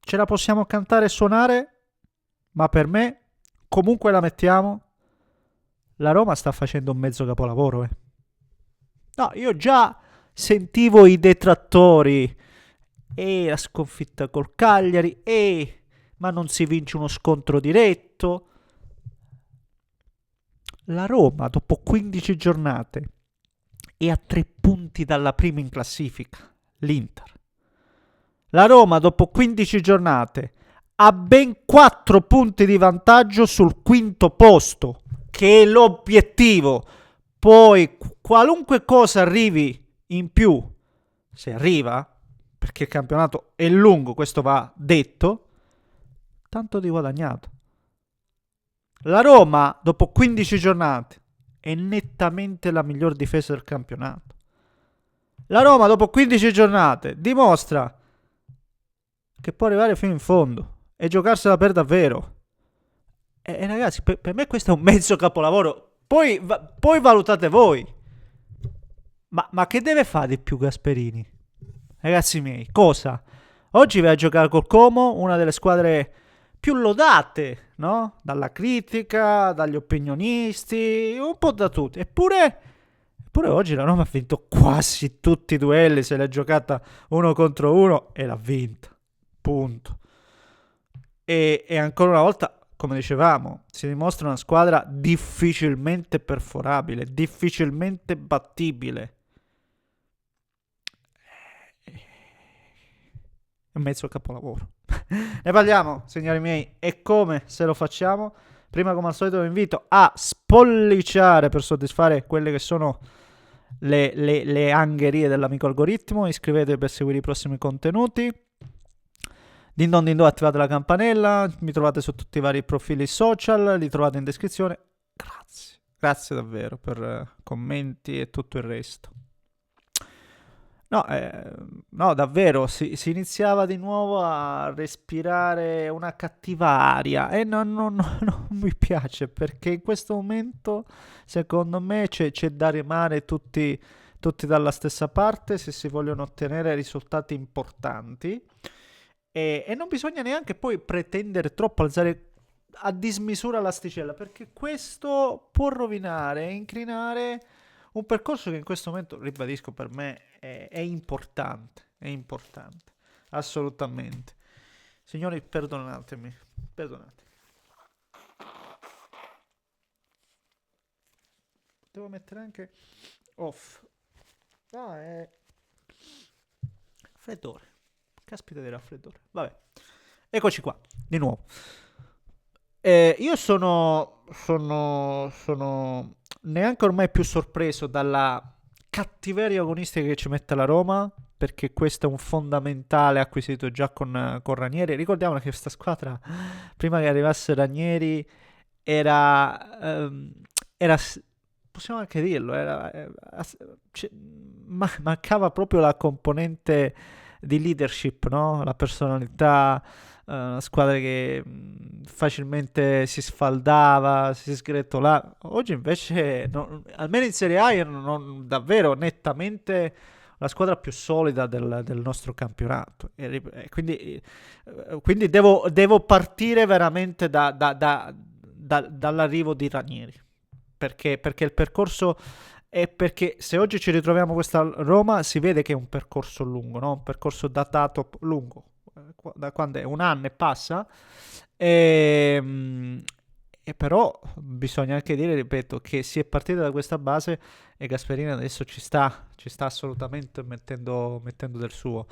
ce la possiamo cantare e suonare, ma per me, comunque la mettiamo, la Roma sta facendo un mezzo capolavoro, eh. No, io già sentivo i detrattori e la sconfitta col Cagliari ma non si vince uno scontro diretto. La Roma dopo 15 giornate è a 3 punti dalla prima in classifica, l'Inter. La Roma dopo 15 giornate ha ben 4 punti di vantaggio sul quinto posto, che è l'obiettivo. Poi qualunque cosa arrivi in più, se arriva, perché il campionato è lungo, questo va detto, tanto di guadagnato. La Roma, dopo 15 giornate, è nettamente la miglior difesa del campionato. La Roma, dopo 15 giornate, dimostra che può arrivare fino in fondo e giocarsela per davvero. E ragazzi, per me questo è un mezzo capolavoro. Poi valutate voi. Ma che deve fare di più Gasperini? Ragazzi miei, cosa? Oggi vai a giocare col Como, una delle squadre più lodate, no? Dalla critica, dagli opinionisti, un po' da tutti. Eppure oggi la Roma ha vinto quasi tutti i duelli, se l'è giocata uno contro uno e l'ha vinta. Punto. E ancora una volta, come dicevamo, si dimostra una squadra difficilmente perforabile, difficilmente battibile. È un mezzo capolavoro. Ne parliamo, signori miei, e come se lo facciamo? Prima, come al solito, vi invito a spolliciare per soddisfare quelle che sono le angherie dell'amico algoritmo. Iscrivetevi per seguire i prossimi contenuti. Din don, attivate la campanella. Mi trovate su tutti i vari profili social, li trovate in descrizione. Grazie davvero per commenti e tutto il resto. No, davvero, si iniziava di nuovo a respirare una cattiva aria e non mi piace perché in questo momento, secondo me, c'è da remare tutti dalla stessa parte se si vogliono ottenere risultati importanti e non bisogna neanche poi pretendere troppo, alzare a dismisura l'asticella perché questo può rovinare e incrinare un percorso che in questo momento, ribadisco, per me è importante, assolutamente. Signori, perdonatemi. Devo mettere anche off. Ah, è raffreddore. Caspita di raffreddore. Vabbè, eccoci qua, di nuovo. Io sono neanche ormai più sorpreso dalla cattiveria agonistica che ci mette la Roma, perché questo è un fondamentale acquisito già con Ranieri. Ricordiamo che questa squadra, prima che arrivasse Ranieri, era, ehm, era possiamo anche dirlo, mancava proprio la componente di leadership, no? La personalità, una squadra che facilmente si sfaldava, si sgretolava. Oggi invece, almeno in Serie A, davvero nettamente la squadra più solida del nostro campionato. Quindi devo partire veramente dall'arrivo di Ranieri. Perché il percorso è perché se oggi ci ritroviamo questa Roma si vede che è un percorso lungo, no? Un percorso datato lungo, da quando è un anno e passa, e, e però bisogna anche dire, ripeto, che si è partita da questa base e Gasperini adesso ci sta assolutamente mettendo del suo.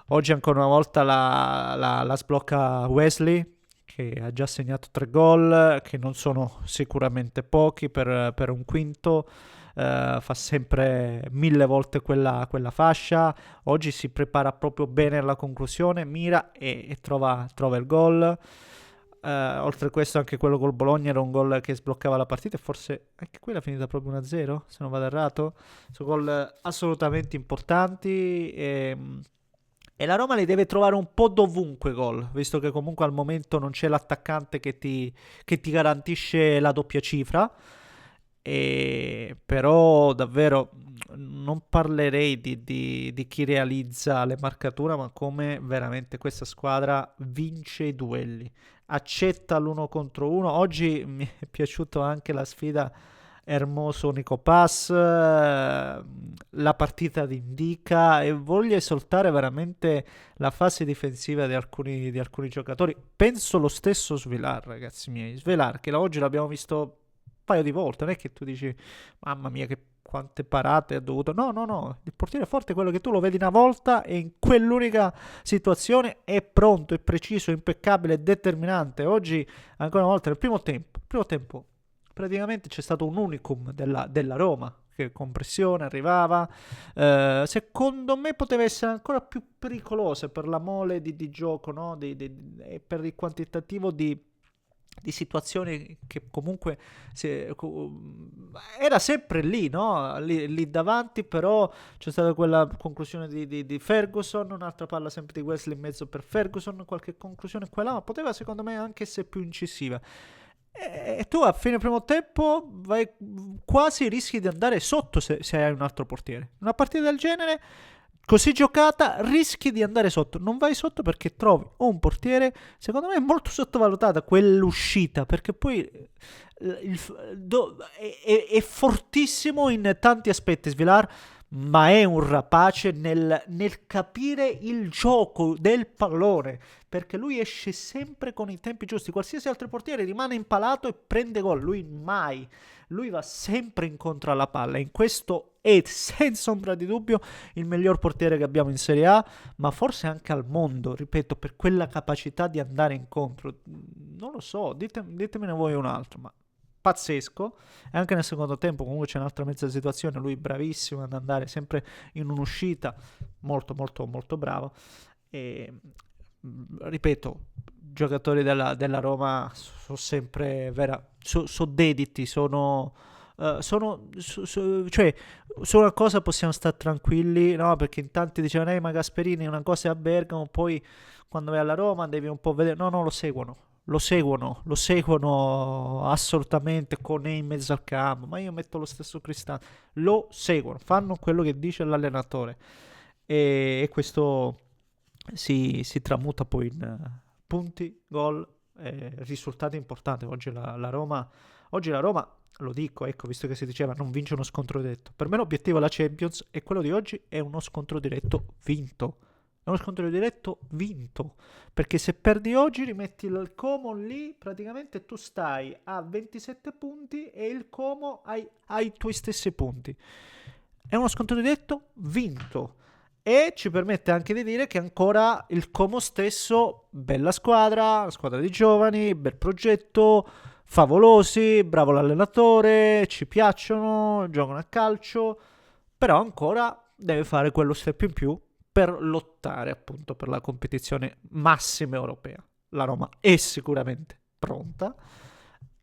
Oggi ancora una volta la sblocca Wesley, che ha già segnato 3 gol, che non sono sicuramente pochi per un quinto. Fa sempre 1000 volte quella fascia. Oggi si prepara proprio bene alla conclusione, mira e trova il gol. Oltre a questo, anche quello col Bologna era un gol che sbloccava la partita. E forse anche quella è finita proprio 1-0, se non vado errato. Sono gol assolutamente importanti. E la Roma li deve trovare un po' dovunque gol, visto che comunque al momento non c'è l'attaccante che ti garantisce la doppia cifra. Però davvero non parlerei di chi realizza le marcature, ma come veramente questa squadra vince i duelli, accetta l'uno contro uno. Oggi mi è piaciuto anche la sfida Hermoso Nico Pass, la partita di Indica, e voglio esaltare veramente la fase difensiva di alcuni giocatori. Penso lo stesso Svilar, ragazzi miei. Svilar, che oggi l'abbiamo visto un paio di volte, non è che tu dici, mamma mia, che quante parate ha dovuto. No, no, no. Il portiere forte è quello che tu lo vedi una volta e in quell'unica situazione è pronto, è preciso, è impeccabile, è determinante. Oggi, ancora una volta, nel primo tempo praticamente c'è stato un unicum della Roma che con pressione arrivava. Secondo me poteva essere ancora più pericolosa per la mole di gioco, no? E per il quantitativo di situazioni che comunque era sempre lì, no? Lì davanti, però c'è stata quella conclusione di Ferguson, un'altra palla sempre di Wesley in mezzo per Ferguson, qualche conclusione qua e là, ma poteva secondo me anche essere più incisiva. E tu a fine primo tempo vai, quasi rischi di andare sotto se hai un altro portiere. Una partita del genere, così giocata, rischi di andare sotto. Non vai sotto perché trovi un portiere, secondo me è molto sottovalutata quell'uscita, perché poi è fortissimo in tanti aspetti Svilar, ma è un rapace nel capire il gioco del pallone, perché lui esce sempre con i tempi giusti. Qualsiasi altro portiere rimane impalato e prende gol, lui mai. Lui va sempre incontro alla palla. In questo è senza ombra di dubbio il miglior portiere che abbiamo in Serie A, ma forse anche al mondo, ripeto, per quella capacità di andare incontro. Non lo so, ditemene voi un altro, ma pazzesco. E anche nel secondo tempo comunque c'è un'altra mezza situazione, lui bravissimo ad andare sempre in un'uscita, molto molto molto bravo. E ripeto, giocatori della Roma sono sempre sono dediti, cioè su una cosa possiamo stare tranquilli, no? Perché in tanti dicevano ma Gasperini una cosa è a Bergamo, poi quando vai alla Roma devi un po' vedere. No, no, lo seguono assolutamente con E in mezzo al campo, ma io metto lo stesso Cristante, lo seguono, fanno quello che dice l'allenatore, e questo si tramuta poi in punti, gol, risultati importanti. Oggi la Roma, lo dico, ecco, visto che si diceva non vince uno scontro diretto, per me l'obiettivo della Champions e quello di oggi è uno scontro diretto vinto. È uno scontro diretto vinto, perché se perdi oggi rimetti il Como lì, praticamente tu stai a 27 punti e il Como ha i tuoi stessi punti. È uno scontro diretto vinto, e ci permette anche di dire che ancora il Como stesso, bella squadra di giovani, bel progetto, favolosi, bravo l'allenatore, ci piacciono, giocano a calcio, però ancora deve fare quello step in più per lottare appunto per la competizione massima europea. La Roma è sicuramente pronta,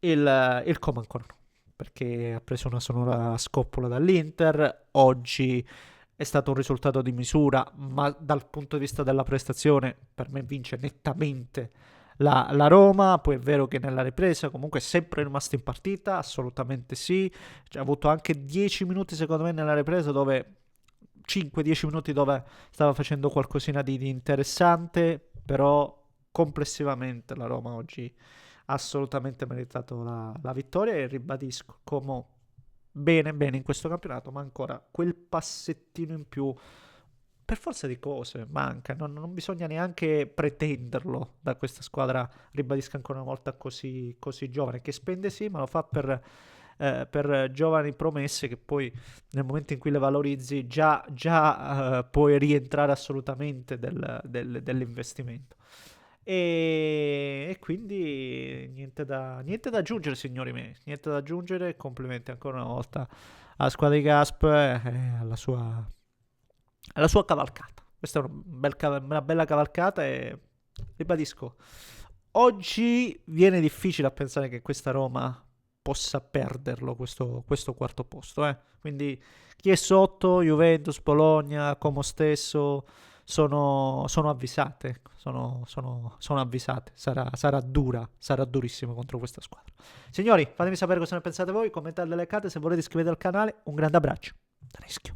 il Como ancora no, perché ha preso una sonora scoppola dall'Inter. Oggi è stato un risultato di misura, ma dal punto di vista della prestazione per me vince nettamente la Roma. Poi è vero che nella ripresa comunque è sempre rimasto in partita, assolutamente sì. Ha avuto anche 10 minuti secondo me nella ripresa dove 5-10 minuti dove stava facendo qualcosina di interessante, però complessivamente la Roma oggi ha assolutamente meritato la vittoria, e ribadisco come bene in questo campionato, ma ancora quel passettino in più per forza di cose manca, non bisogna neanche pretenderlo da questa squadra, ribadisco ancora una volta, così giovane, che spende sì, ma lo fa per giovani promesse che poi nel momento in cui le valorizzi già puoi rientrare assolutamente dell'investimento. E quindi niente da aggiungere, signori miei, niente da aggiungere. Complimenti ancora una volta alla squadra di Gasp e alla sua cavalcata. Questa è una bella cavalcata, e ribadisco, oggi viene difficile a pensare che questa Roma possa perderlo questo quarto posto, quindi chi è sotto, Juventus, Bologna, Como stesso, sono avvisate, sono avvisate, sarà dura, sarà durissimo contro questa squadra. Signori, fatemi sapere cosa ne pensate voi, commentate le carte, se volete iscrivetevi al canale, un grande abbraccio. da rischio.